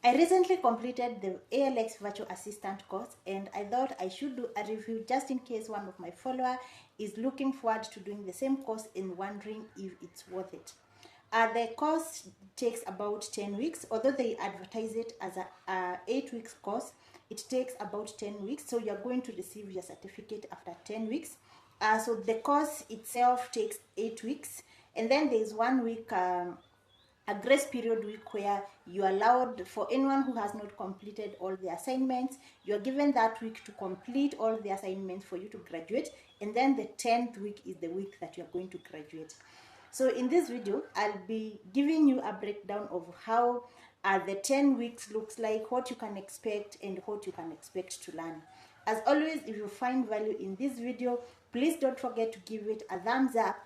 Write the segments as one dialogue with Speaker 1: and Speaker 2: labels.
Speaker 1: I recently completed the ALX Virtual Assistant course, and I thought I should do a review just in case one of my followers is looking forward to doing the same course and wondering if it's worth it. The course takes about 10 weeks, although they advertise it as a 8 weeks course. It takes about 10 weeks, so you're going to receive your certificate after 10 weeks. So the course itself takes 8 weeks, and then there's 1 week a grace period week where you are allowed, for anyone who has not completed all the assignments, you are given that week to complete all the assignments for you to graduate, and then the 10th week is the week that you are going to graduate. So in this video, I'll be giving you a breakdown of how the 10 weeks looks like, what you can expect, and what you can expect to learn. As always, if you find value in this video, please don't forget to give it a thumbs up,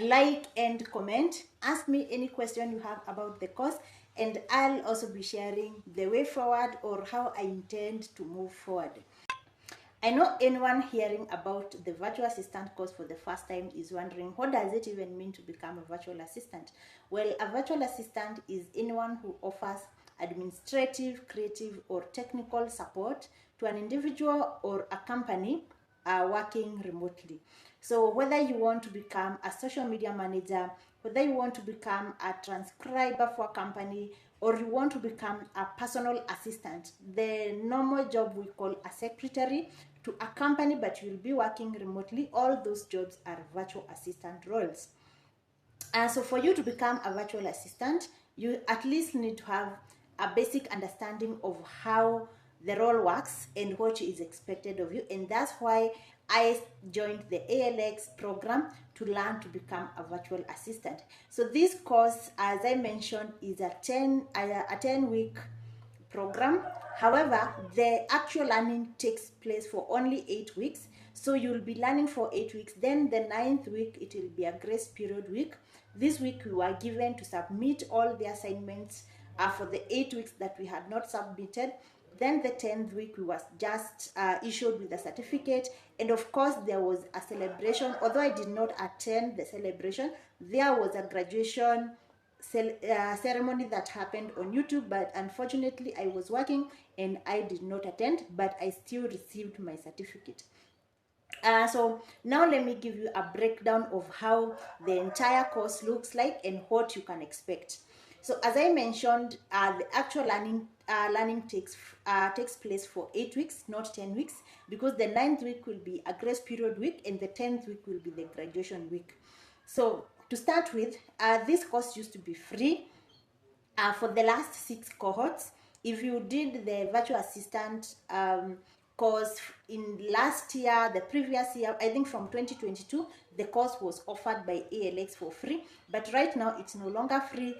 Speaker 1: like, and comment. Ask me any question you have about the course, and I'll also be sharing the way forward or how I intend to move forward. I know anyone hearing about the virtual assistant course for the first time is wondering, what does it even mean to become a virtual assistant? Well, a virtual assistant is anyone who offers administrative, creative, or technical support to an individual or a company working remotely. So whether you want to become a social media manager, whether you want to become a transcriber for a company, or you want to become a personal assistant, the normal job we call a secretary to a company, but you'll be working remotely, all those jobs are virtual assistant roles. So for you to become a virtual assistant, you at least need to have a basic understanding of how the role works and what is expected of you, and that's why I joined the ALX program to learn to become a virtual assistant. So this course, as I mentioned, is a 10-week program. However, the actual learning takes place for only 8 weeks. So you'll be learning for 8 weeks. Then the 9th week, it will be a grace period week. This week we were given to submit all the assignments for the 8 weeks that we had not submitted. Then the 10th week we was just issued with a certificate, and of course there was a celebration. Although I did not attend the celebration, there was a graduation ceremony that happened on YouTube, but unfortunately I was working and I did not attend, but I still received my certificate. So now let me give you a breakdown of how the entire course looks like and what you can expect. So as I mentioned, the actual learning takes place for 8 weeks, not 10 weeks, because the 9th week will be a grace period week and the 10th week will be the graduation week. So to start with, this course used to be free for the last 6 cohorts. If you did the virtual assistant course in last year, the previous year, I think from 2022, the course was offered by ALX for free, but right now it's no longer free.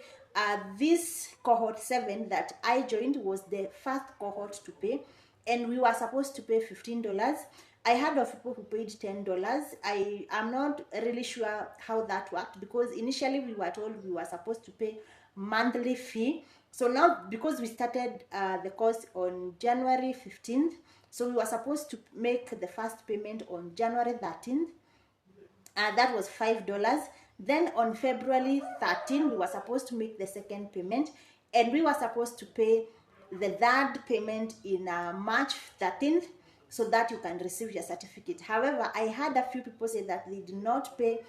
Speaker 1: This cohort 7 that I joined was the first cohort to pay, and we were supposed to pay $15. I heard of people who paid $10. I am not really sure how that worked, because initially we were told we were supposed to pay monthly fee. So now, because we started the course on January 15th, so we were supposed to make the first payment on January 13th. That was $5. Then on February 13th, we were supposed to make the second payment, and we were supposed to pay the third payment in March 13th, so that you can receive your certificate. However, I had a few people say that they did not pay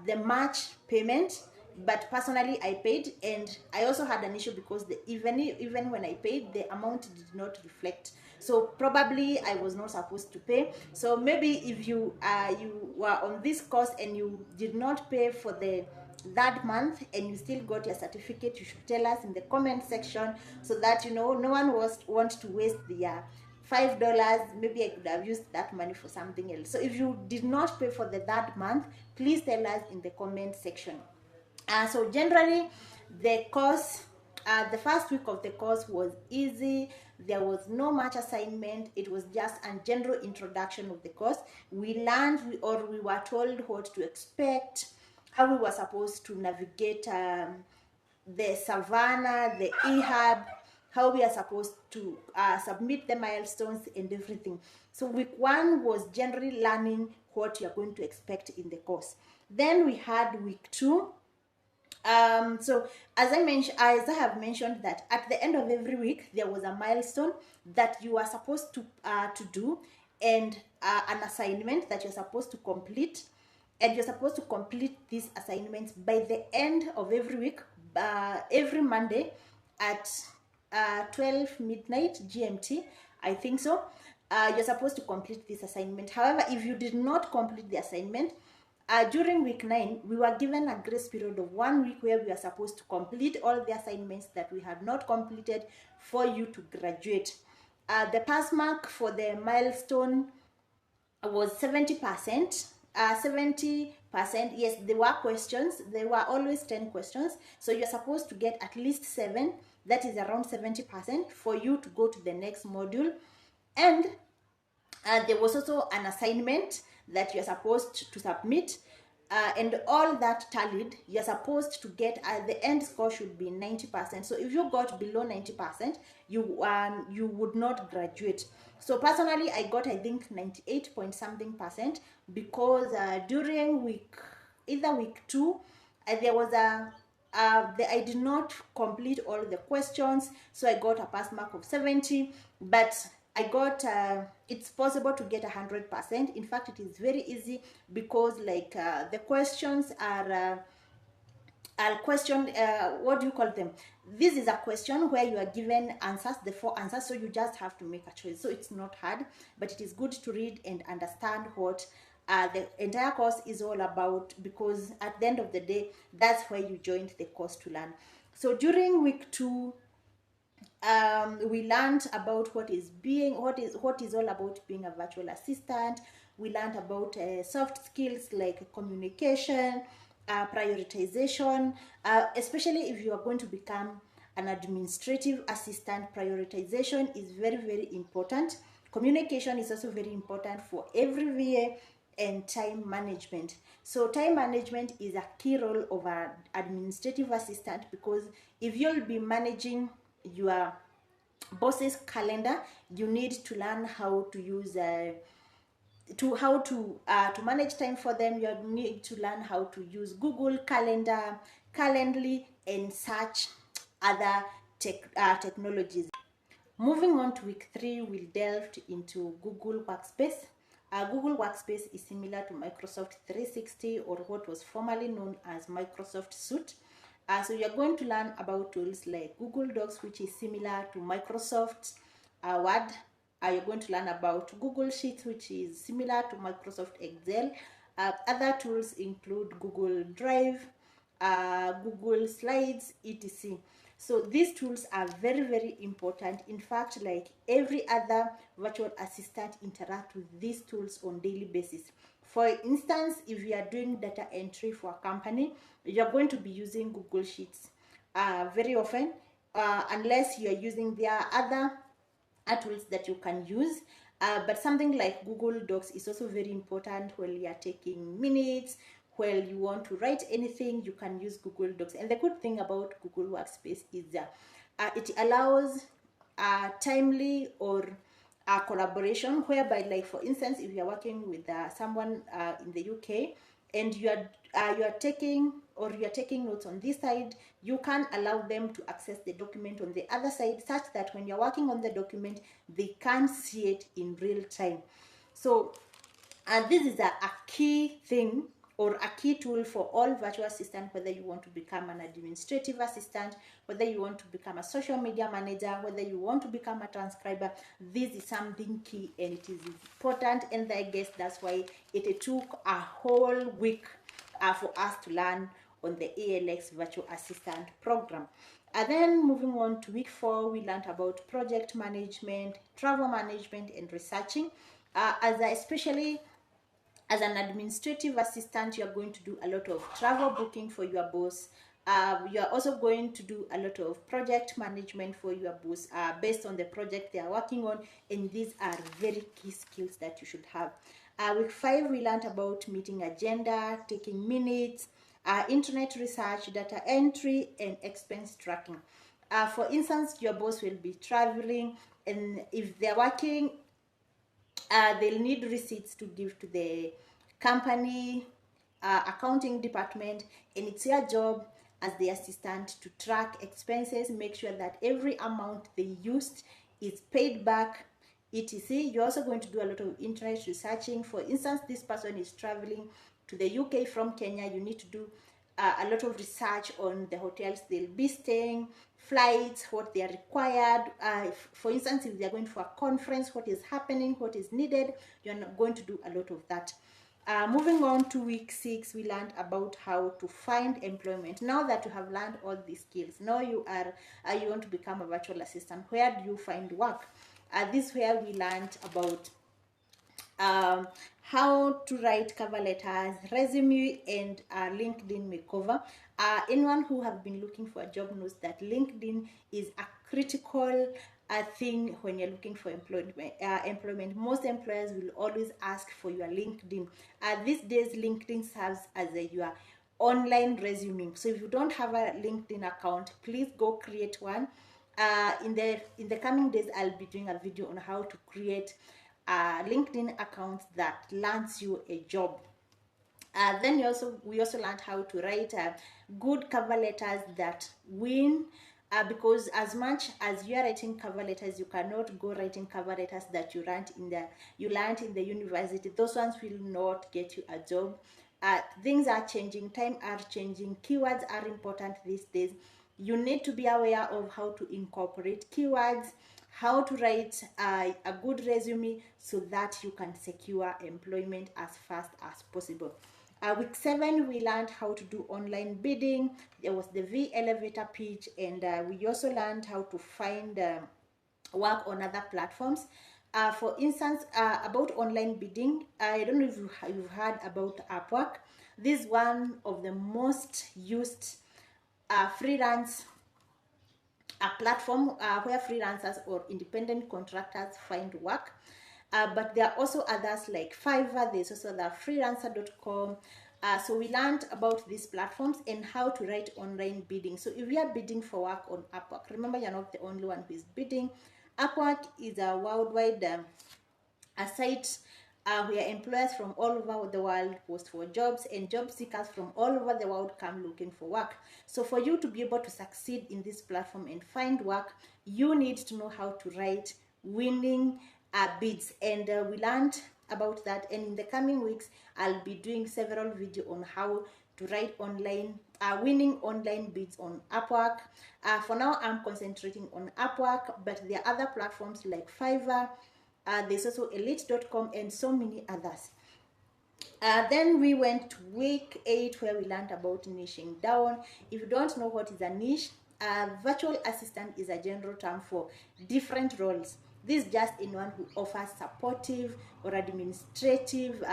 Speaker 1: the March payment, but personally I paid, and I also had an issue because even when I paid, the amount did not reflect. So probably I was not supposed to pay. So maybe if you were on this course and you did not pay for that month and you still got your certificate, you should tell us in the comment section, so that no one wants to waste the $5. Maybe I could have used that money for something else. So if you did not pay for the third month, please tell us in the comment section. So generally, the course, the first week of the course was easy. There was no much assignment. It was just a general introduction of the course. We learned, or we were told what to expect, how we were supposed to navigate the Savannah, the eHub, how we are supposed to submit the milestones and everything. So week 1 was generally learning what you're going to expect in the course. Then we had week 2. So as I have mentioned, that at the end of every week there was a milestone that you are supposed to do, and an assignment that you're supposed to complete, and you're supposed to complete these assignments by the end of every week, every Monday at 12 midnight GMT, I think so. You're supposed to complete this assignment. However, if you did not complete the assignment, during week 9, we were given a grace period of 1 week where we are supposed to complete all the assignments that we had not completed for you to graduate. The pass mark for the milestone was 70%. 70%, yes, there were questions. There were always 10 questions. So you're supposed to get at least 7, that is around 70% for you to go to the next module. And there was also an assignment that you're supposed to submit, and all that tallied, you're supposed to get, the end score should be 90%. So if you got below 90%, you would not graduate. So personally, I got, I think, 98 point something percent, because during either week 2, there was I did not complete all the questions, so I got a pass mark of 70. But I got, it's possible to get 100%. In fact, it is very easy, because like the questions are question, what do you call them? This is a question where you are given answers, the 4 answers, so you just have to make a choice. So it's not hard, but it is good to read and understand what the entire course is all about, because at the end of the day, that's why you joined the course to learn. So during week 2, we learned about what is all about being a virtual assistant. We learned about soft skills like communication, prioritization, especially if you are going to become an administrative assistant. Prioritization is very, very important. Communication is also very important for every VA, and time management. So time management is a key role of an administrative assistant, because if you'll be managing your boss's calendar, you need to learn how to use to manage time for them. You need to learn how to use Google Calendar, Calendly, and such other technologies. Moving on to week 3, we delved into Google Workspace. Google Workspace is similar to Microsoft 360, or what was formerly known as Microsoft Suite. So you're going to learn about tools like Google Docs, which is similar to Microsoft Word. You're going to learn about Google Sheets, which is similar to Microsoft Excel. Other tools include Google Drive, Google Slides, etc. So these tools are very, very important. In fact, like every other virtual assistant interact with these tools on daily basis. For instance, if you are doing data entry for a company, you're going to be using Google Sheets very often, unless you are using their other tools that you can use. But something like Google Docs is also very important when you are taking minutes, when you want to write anything, you can use Google Docs. And the good thing about Google Workspace is that it allows timely or collaboration, whereby, like for instance, if you are working with someone in the UK, and you are taking notes on this side, you can allow them to access the document on the other side, such that when you're working on the document, they can see it in real time. So this is a key thing, or a key tool for all virtual assistants, whether you want to become an administrative assistant, whether you want to become a social media manager, whether you want to become a transcriber. This is something key, and it is important, and I guess that's why it took a whole week for us to learn on the ALX Virtual Assistant program. And then moving on to week 4, we learned about project management, travel management, and researching. Especially as an administrative assistant, you're going to do a lot of travel booking for your boss. You're also going to do a lot of project management for your boss based on the project they are working on, and these are very key skills that you should have. Week 5, we learned about meeting agenda, taking minutes, internet research, data entry, and expense tracking. For instance, your boss will be traveling, and if they're working, they'll need receipts to give to the company accounting department, and it's your job as the assistant to track expenses, make sure that every amount they used is paid back, etc. You're also going to do a lot of internet researching. For instance, this person is traveling to the UK from Kenya. You need to do a lot of research on the hotels they'll be staying, flights, what they are required. For instance, if they're going for a conference, what is happening, what is needed. You're not going to do a lot of that. Moving on to week 6, we learned about how to find employment. Now that you have learned all these skills, now you want to become a virtual assistant. Where do you find work? This is where we learned about how to write cover letters, resume, and LinkedIn makeover. Anyone who have been looking for a job knows that LinkedIn is a critical thing when you're looking for employment. Most employers will always ask for your LinkedIn. These days, LinkedIn serves as your online resume. So if you don't have a LinkedIn account, please go create one. In the coming days, I'll be doing a video on how to create a LinkedIn account that lands you a job. Then we also learned how to write good cover letters that win. Because as much as you are writing cover letters, you cannot go writing cover letters that you learned in the university. Those ones will not get you a job. Things are changing, time are changing, keywords are important these days. You need to be aware of how to incorporate keywords, how to write a good resume so that you can secure employment as fast as possible. Week 7, we learned how to do online bidding. There was the V elevator pitch, and we also learned how to find work on other platforms. For instance, about online bidding, I don't know if you've heard about Upwork. This is one of the most used freelance platform where freelancers or independent contractors find work. But there are also others like Fiverr. There's also the freelancer.com. So we learned about these platforms and how to write online bidding. So if you are bidding for work on Upwork, remember you're not the only one who is bidding. Upwork is a worldwide a site where employers from all over the world post for jobs, and job seekers from all over the world come looking for work. So for you to be able to succeed in this platform and find work, you need to know how to write winning bids, and we learned about that. And in the coming weeks, I'll be doing several videos on how to write winning online bids on Upwork. For now, I'm concentrating on Upwork, but there are other platforms like Fiverr. There's also elite.com and so many others. Then we went to week 8, where we learned about niching down. If you don't know what is a niche, virtual assistant is a general term for different roles. This is just anyone who offers supportive or administrative,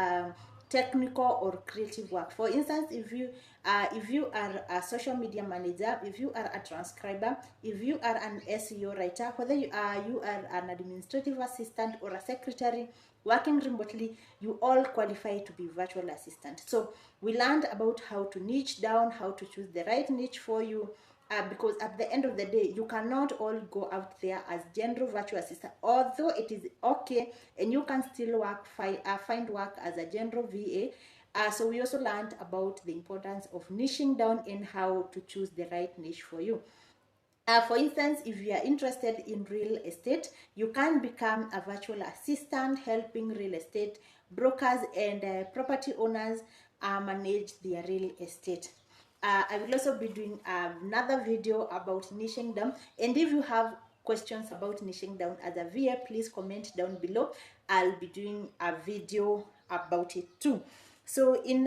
Speaker 1: technical or creative work. For instance, if you are a social media manager, if you are a transcriber, if you are an SEO writer, whether you are an administrative assistant or a secretary working remotely, you all qualify to be virtual assistant. So we learned about how to niche down, how to choose the right niche for you, because at the end of the day, you cannot all go out there as general virtual assistant, although it is okay and you can still find work as a general VA. So we also learned about the importance of niching down and how to choose the right niche for you. For instance, if you are interested in real estate, you can become a virtual assistant helping real estate brokers and property owners manage their real estate. I will also be doing another video about niching down, and if you have questions about niching down as a VA, please comment down below. I'll be doing a video about it too. So in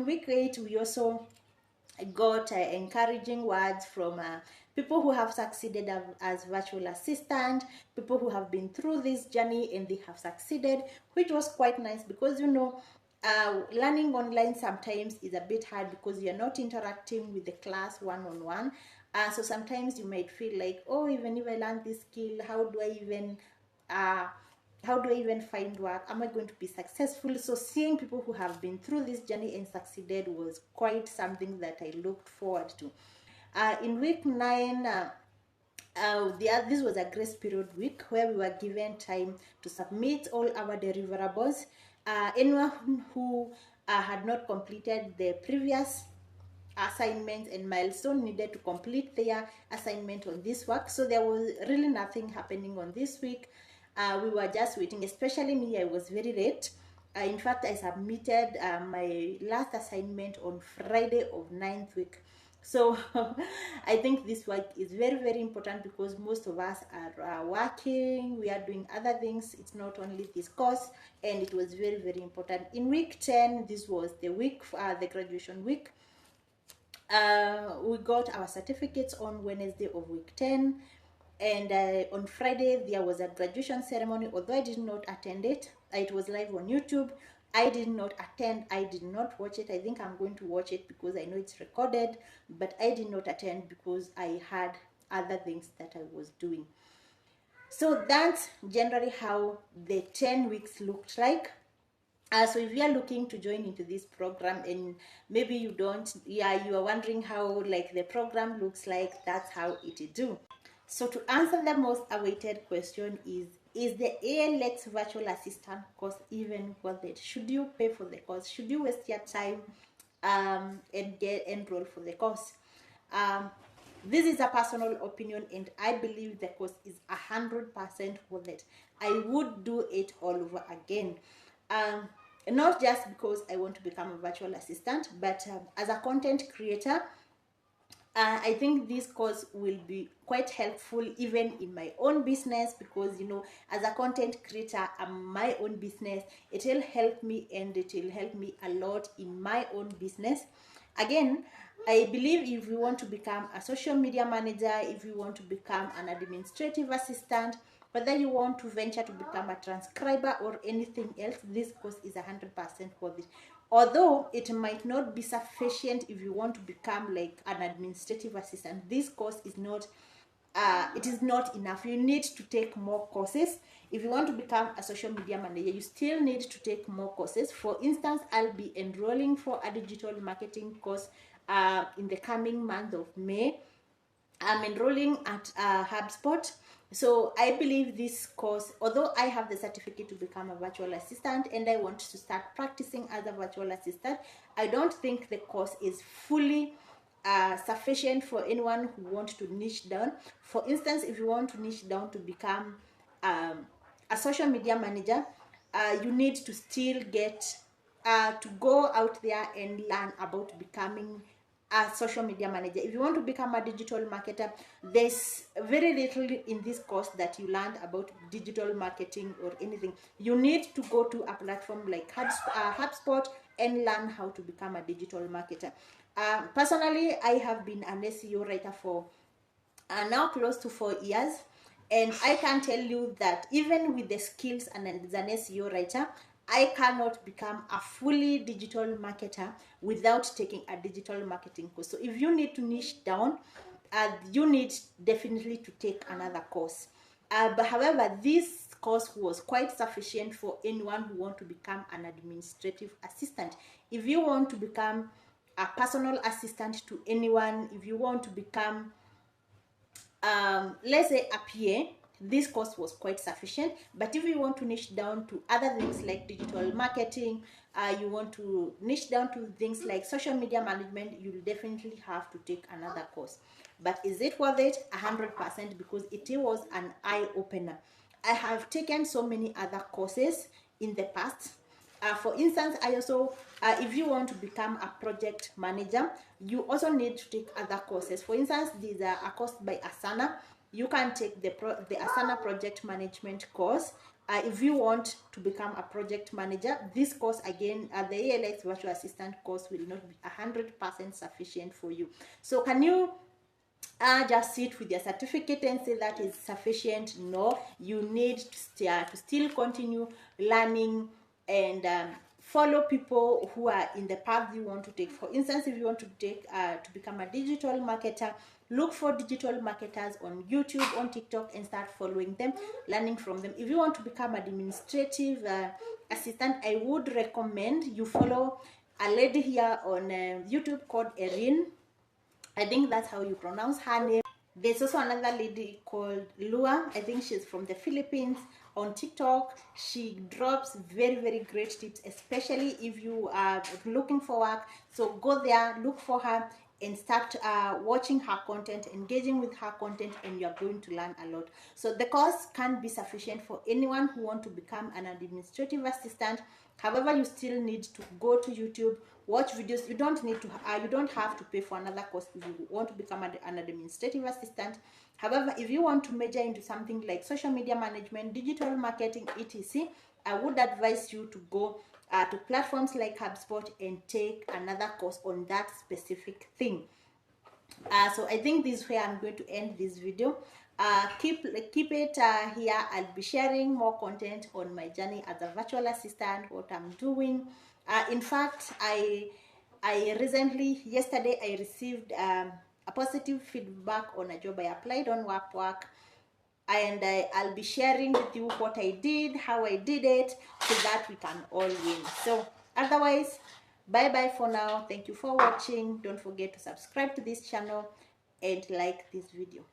Speaker 1: week 8, we also got encouraging words from people who have succeeded as virtual assistant, people who have been through this journey and they have succeeded, which was quite nice, because learning online sometimes is a bit hard because you're not interacting with the class one-on-one. So sometimes you might feel like, oh, even if I learn this skill, how do I even find work? Am I going to be successful? So seeing people who have been through this journey and succeeded was quite something that I looked forward to. In week 9, this was a grace period week where we were given time to submit all our deliverables. Anyone who had not completed the previous assignments and milestone needed to complete their assignment on this work. So there was really nothing happening on this week. We were just waiting, especially me. I was very late. In fact, I submitted my last assignment on Friday of 9th week. So I think this work is very, very important because most of us are working, we are doing other things. It's not only this course, and it was very, very important. In week 10, this was the week, the graduation week. We got our certificates on Wednesday of week 10, and on Friday there was a graduation ceremony. Although I did not attend it, it was live on YouTube. I did not attend, I did not watch it. I think I'm going to watch it because I know it's recorded, but I did not attend because I had other things that I was doing. So that's generally how the 10 weeks looked like. So if you are looking to join into this program and maybe you don't, you are wondering how like the program looks like, that's how it do. So to answer the most awaited question is the ALX Virtual Assistant course even worth it? Should you pay for the course? Should you waste your time and get enrolled for the course? This is a personal opinion, and I believe the course is 100% worth it. I would do it all over again. Not just because I want to become a virtual assistant, but as a content creator, I think this course will be quite helpful even in my own business, because as a content creator, I'm my own business. It will help me, and it will help me a lot in my own business. Again, I believe if you want to become a social media manager, if you want to become an administrative assistant, whether you want to venture to become a transcriber or anything else, this course is 100% worth it. Although it might not be sufficient if you want to become like an administrative assistant, this course is not it is not enough. You need to take more courses. If you want to become a social media manager, you still need to take more courses. For instance, I'll be enrolling for a digital marketing course in the coming month of May. I'm enrolling at HubSpot. So I believe this course, although I have the certificate to become a virtual assistant and I want to start practicing as a virtual assistant, I don't think the course is fully sufficient for anyone who wants to niche down. For instance, if you want to niche down to become a social media manager, you need to still get to go out there and learn about becoming a social media manager. If you want to become a digital marketer, there's very little in this course that you learned about digital marketing or anything. You need to go to a platform like HubSpot and learn how to become a digital marketer. Personally, I have been an SEO writer for now close to 4 years, and I can tell you that even with the skills and as an SEO writer, I cannot become a fully digital marketer without taking a digital marketing course. So if you need to niche down, you need definitely to take another course. But however, this course was quite sufficient for anyone who want to become an administrative assistant. If you want to become a personal assistant to anyone, if you want to become let's say a PA, this course was quite sufficient. But if you want to niche down to other things like digital marketing, you want to niche down to things like social media management, you'll definitely have to take another course. But is it worth it? 100%, because it was an eye-opener. I have taken so many other courses in the past. For instance, I also, if you want to become a project manager, you also need to take other courses. For instance, these are a course by Asana. You can take the Asana project management course. If you want to become a project manager, this course again, the ALX Virtual Assistant course will not be 100% sufficient for you. So can you just sit with your certificate and say that is sufficient? No, you need to still continue learning and follow people who are in the path you want to take. For instance, if you want to take to become a digital marketer, look for digital marketers on YouTube, on TikTok, and start following them, learning from them. If you want to become an administrative assistant, I would recommend you follow a lady here on YouTube called Erin. I think that's how you pronounce her name. There's also another lady called Lua. I think she's from the Philippines. On TikTok, she drops very, very great tips, especially if you are looking for work. So go there, look for her, and start watching her content, engaging with her content, and you're going to learn a lot. So the course can be sufficient for anyone who want to become an administrative assistant. However, you still need to go to YouTube, watch videos. You don't need to you don't have to pay for another course if you want to become an administrative assistant. However, if you want to major into something like social media management, digital marketing, etc., I would advise you to go to platforms like HubSpot and take another course on that specific thing. So I think this is where I'm going to end this video. Keep it here. I'll be sharing more content on my journey as a virtual assistant, what I'm doing. In fact, I recently, yesterday, I received a positive feedback on a job I applied on Work, and I'll be sharing with you what I did, how I did it, so that we can all win. So otherwise, bye bye for now. Thank you for watching. Don't forget to subscribe to this channel and like this video.